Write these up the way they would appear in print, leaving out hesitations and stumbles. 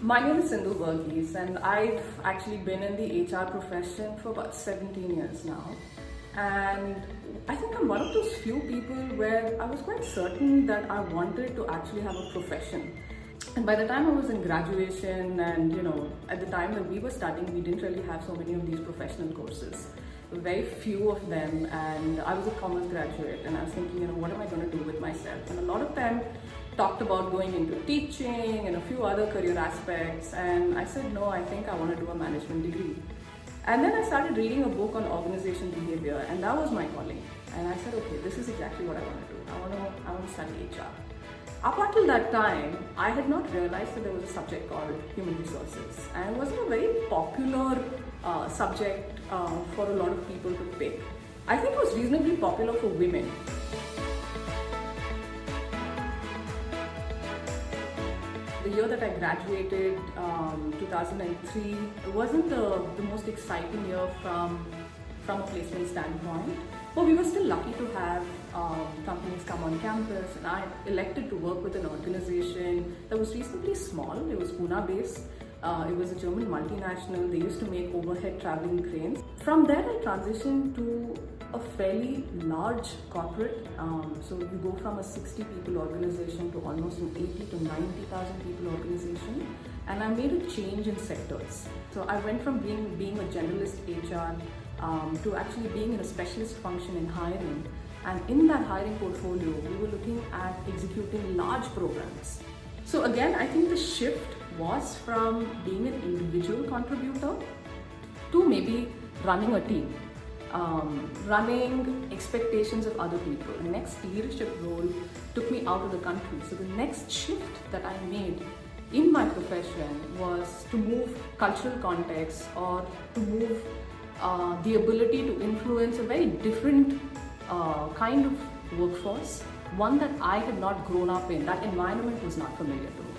My name is Sindhu Verghese, and I've actually been in the HR profession for about 17 years now. And I think I'm one of those few people where I was quite certain that I wanted to actually have a profession. And by the time I was in graduation, and at the time that we were studying, we didn't really have so many of these professional courses. Very few of them, and I was a commerce graduate, and I was thinking, what am I going to do with myself? And a lot of them talked about going into teaching and a few other career aspects, and I said, no, I think I want to do a management degree. And then I started reading a book on organization behavior, and that was my calling. And I said, okay, this is exactly what I want to do. I want to study HR. Up until that time, I had not realized that there was a subject called human resources, and it wasn't a very popular subject for a lot of people to pick. I think it was reasonably popular for women. The year that I graduated, 2003, it wasn't the most exciting year from a placement standpoint, but we were still lucky to have companies come on campus, and I elected to work with an organization that was reasonably small. It was Pune based. It was a German multinational. They used to make overhead traveling cranes. From there, I transitioned to a fairly large corporate. So you go from a 60 people organization to almost an 80 to 90,000 people organization. And I made a change in sectors. So I went from being a generalist HR to actually being in a specialist function in hiring. And in that hiring portfolio, we were looking at executing large programs. So again, I think the shift was from being an individual contributor to maybe running a team, running expectations of other people. The next leadership role took me out of the country. So the next shift that I made in my profession was to move cultural context, or to move the ability to influence a very different kind of workforce, one that I had not grown up in. That environment was not familiar to me.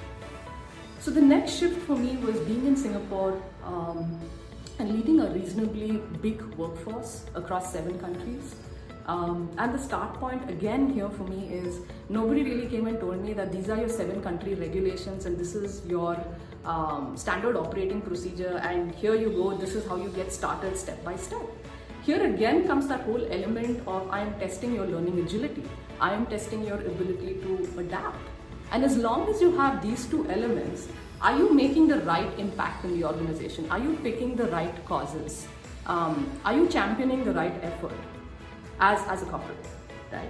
So the next shift for me was being in Singapore and leading a reasonably big workforce across 7 countries. And the start point again here for me is nobody really came and told me that these are your 7 country regulations and this is your standard operating procedure, and here you go, this is how you get started step by step. Here again comes that whole element of I am testing your learning agility. I am testing your ability to adapt. And as long as you have these 2 elements, are you making the right impact in the organization? Are you picking the right causes? Are you championing the right effort as a corporate, right?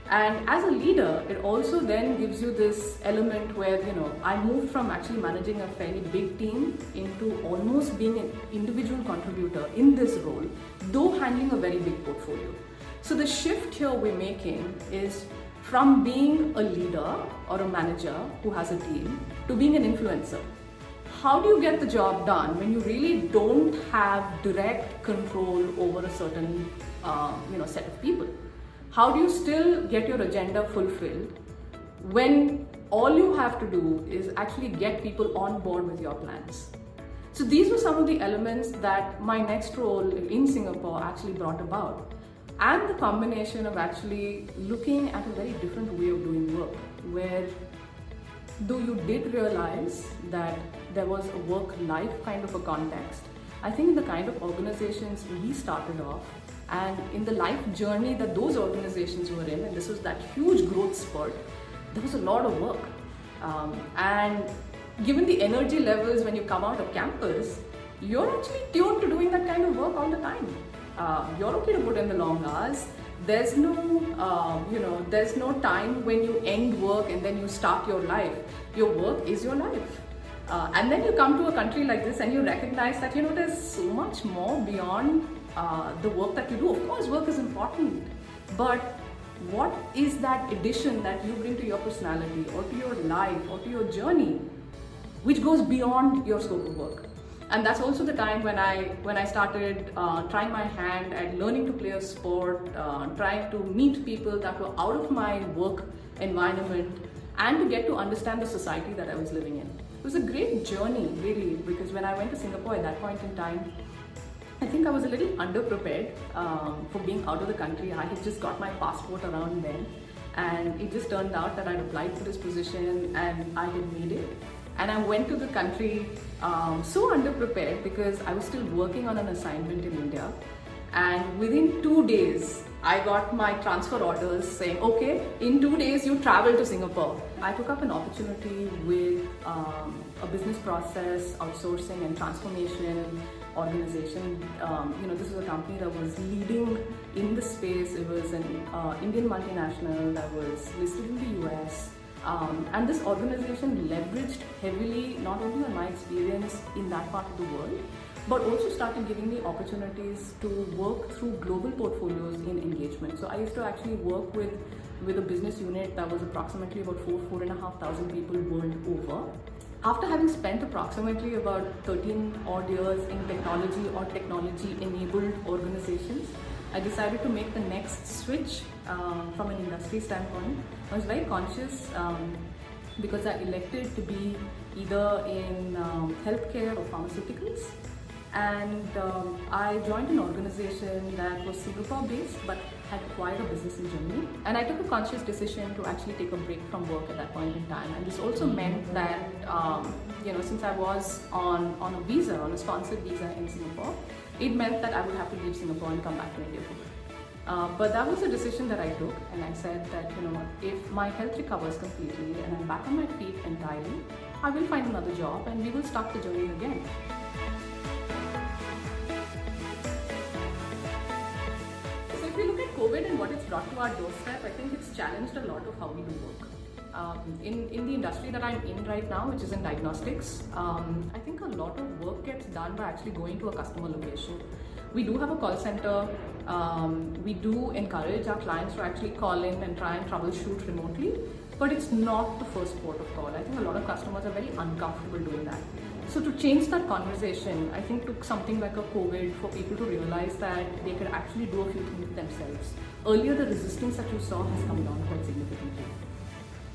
And as a leader, it also then gives you this element where, I moved from actually managing a fairly big team into almost being an individual contributor in this role, though handling a very big portfolio. So the shift here we're making is from being a leader or a manager who has a team to being an influencer. How do you get the job done when you really don't have direct control over a certain set of people? How do you still get your agenda fulfilled when all you have to do is actually get people on board with your plans? So these were some of the elements that my next role in Singapore actually brought about. And the combination of actually looking at a very different way of doing work, where though you did realize that there was a work-life kind of a context, I think in the kind of organizations we started off and in the life journey that those organizations were in, and this was that huge growth spurt, there was a lot of work. And given the energy levels when you come out of campus, you're actually tuned to doing that kind of work all the time. You're okay to put in the long hours. There's no time when you end work and then you start your life. Your work is your life. And then you come to a country like this and you recognize that, there's so much more beyond the work that you do. Of course, work is important, but what is that addition that you bring to your personality or to your life or to your journey, which goes beyond your scope of work? And that's also the time when I started trying my hand at learning to play a sport, trying to meet people that were out of my work environment, and to get to understand the society that I was living in. It was a great journey, really, because when I went to Singapore at that point in time, I think I was a little underprepared for being out of the country. I had just got my passport around then, and it just turned out that I'd applied for this position and I had made it. And I went to the country so underprepared because I was still working on an assignment in India. And within 2 days, I got my transfer orders saying, okay, in 2 days you travel to Singapore. I took up an opportunity with a business process outsourcing and transformation organization. This was a company that was leading in the space. It was an Indian multinational that was listed in the US. And this organization leveraged heavily not only on my experience in that part of the world, but also started giving me opportunities to work through global portfolios in engagement. So I used to actually work with a business unit that was approximately about 4,500 people world over. After having spent approximately about 13 odd years in technology or technology-enabled organizations, I decided to make the next switch from an industry standpoint. I was very conscious because I elected to be either in healthcare or pharmaceuticals. And I joined an organization that was Singapore-based but had acquired a business in Germany. And I took a conscious decision to actually take a break from work at that point in time. And this also meant that, since I was on a visa, on a sponsored visa in Singapore, it meant that I would have to leave Singapore and come back to India for good. But that was a decision that I took, and I said that, if my health recovers completely and I'm back on my feet entirely, I will find another job and we will start the journey again. If we look at COVID and what it's brought to our doorstep, I think it's challenged a lot of how we do work. In the industry that I'm in right now, which is in diagnostics, I think a lot of work gets done by actually going to a customer location. We do have a call center. We do encourage our clients to actually call in and try and troubleshoot remotely, but it's not the first port of call. I think a lot of customers are very uncomfortable doing that. So to change that conversation, I think took something like a COVID for people to realize that they could actually do a few things themselves. Earlier, the resistance that you saw has come down quite significantly.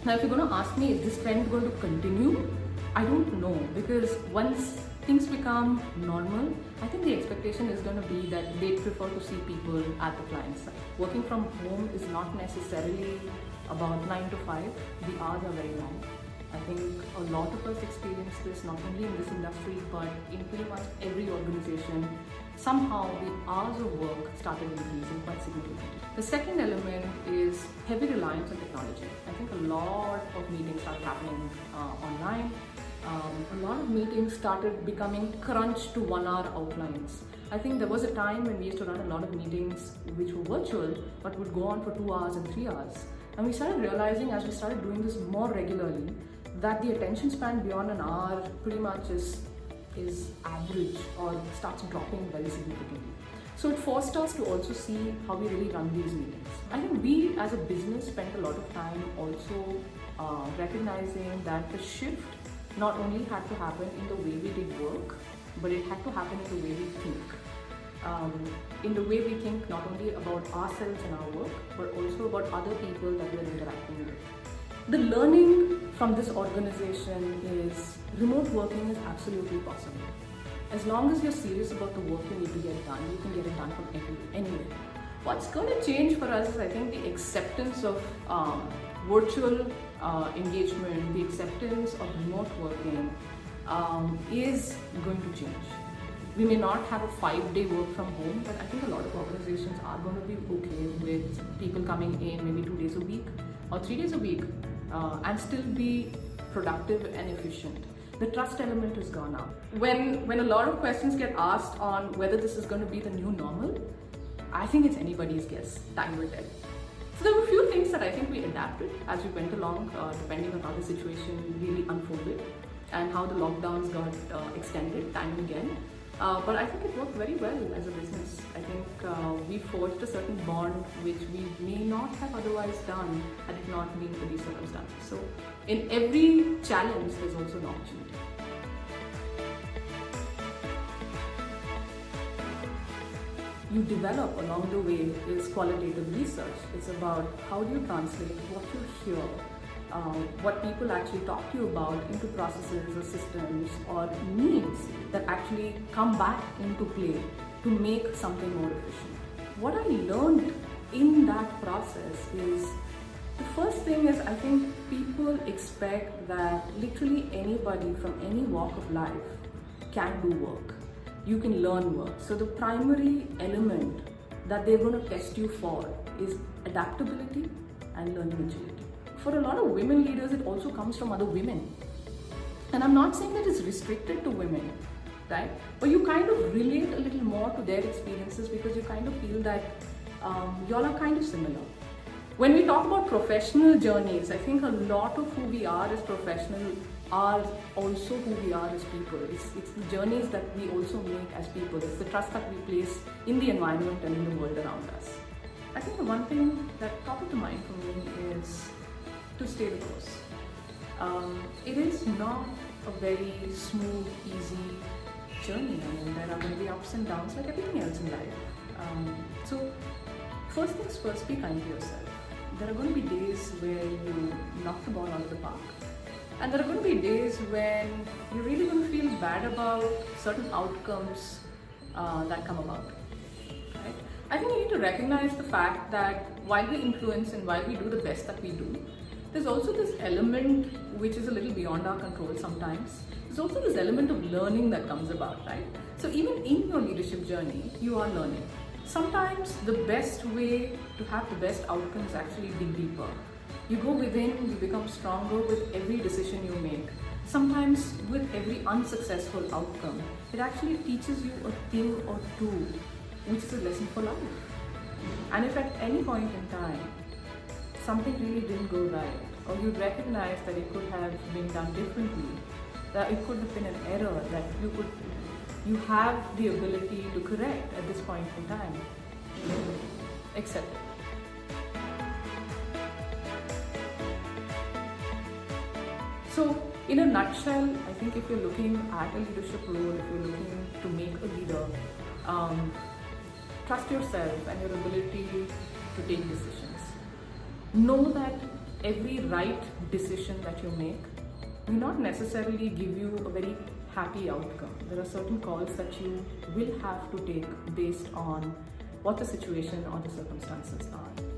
Now, if you're going to ask me, is this trend going to continue? I don't know, because once things become normal, I think the expectation is going to be that they prefer to see people at the client side. Working from home is not necessarily about 9 to 5. The hours are very long. I think a lot of us experience this not only in this industry but in pretty much every organization. Somehow the hours of work started increasing quite significantly. The second element is heavy reliance on technology. I think a lot of meetings started happening online. A lot of meetings started becoming crunched to 1 hour outlines. I think there was a time when we used to run a lot of meetings which were virtual but would go on for 2 hours and 3 hours. And we started realizing as we started doing this more regularly that the attention span beyond an hour pretty much is average or starts dropping very significantly. So it forced us to also see how we really run these meetings. I think we as a business spent a lot of time also recognizing that the shift not only had to happen in the way we did work, but it had to happen in the way we think. In the way we think not only about ourselves and our work, but also about other people that we're interacting with. The learning from this organization is remote working is absolutely possible. As long as you're serious about the work you need to get done, you can get it done from anywhere. What's going to change for us is, I think, the acceptance of virtual engagement, the acceptance of remote working is going to change. We may not have a 5-day work from home, but I think a lot of organizations are going to be okay with people coming in maybe 2 days a week or 3 days a week and still be productive and efficient. The trust element has gone up. When a lot of questions get asked on whether this is going to be the new normal, I think it's anybody's guess. Time will tell. So there were a few things that I think we adapted as we went along, depending on how the situation really unfolded and how the lockdowns got extended time and again. But I think it worked very well as a business. I think we forged a certain bond which we may not have otherwise done had it not been for these circumstances. So in every challenge, there's also an opportunity. You develop along the way is qualitative research. It's about how do you translate what you hear, what people actually talk to you about into processes or systems or needs that actually come back into play to make something more efficient. What I learned in that process is The first thing is, I think people expect that literally anybody from any walk of life can do work. You can learn work. So the primary element that they're going to test you for is adaptability and learning agility. For a lot of women leaders, it also comes from other women. And I'm not saying that it's restricted to women, right? But you kind of relate a little more to their experiences because you kind of feel that y'all are kind of similar. When we talk about professional journeys, I think a lot of who we are as professionals are also who we are as people. It's the journeys that we also make as people. It's the trust that we place in the environment and in the world around us. I think the one thing that top of the mind for me is to stay the course. It is not a very smooth, easy journey. I mean, there are going to be ups and downs like everything else in life. So first things first, be kind to yourself. There are going to be days where you knock the ball out of the park. And there are going to be days when you're really going to feel bad about certain outcomes that come about. Right? I think you need to recognize the fact that while we influence and while we do the best that we do, there's also this element which is a little beyond our control sometimes. There's also this element of learning that comes about, right? So even in your leadership journey, you are learning. Sometimes the best way to have the best outcomes is actually dig deeper. You go within, you become stronger with every decision you make. Sometimes with every unsuccessful outcome, it actually teaches you a thing or two, which is a lesson for life. And if at any point in time, something really didn't go right, or you recognize that it could have been done differently, that it could have been an error that you have the ability to correct at this point in time, accept it. So, in a nutshell, I think if you're looking at a leadership role, if you're looking to make a leader, trust yourself and your ability to take decisions. Know that every right decision that you make will not necessarily give you a very happy outcome. There are certain calls that you will have to take based on what the situation or the circumstances are.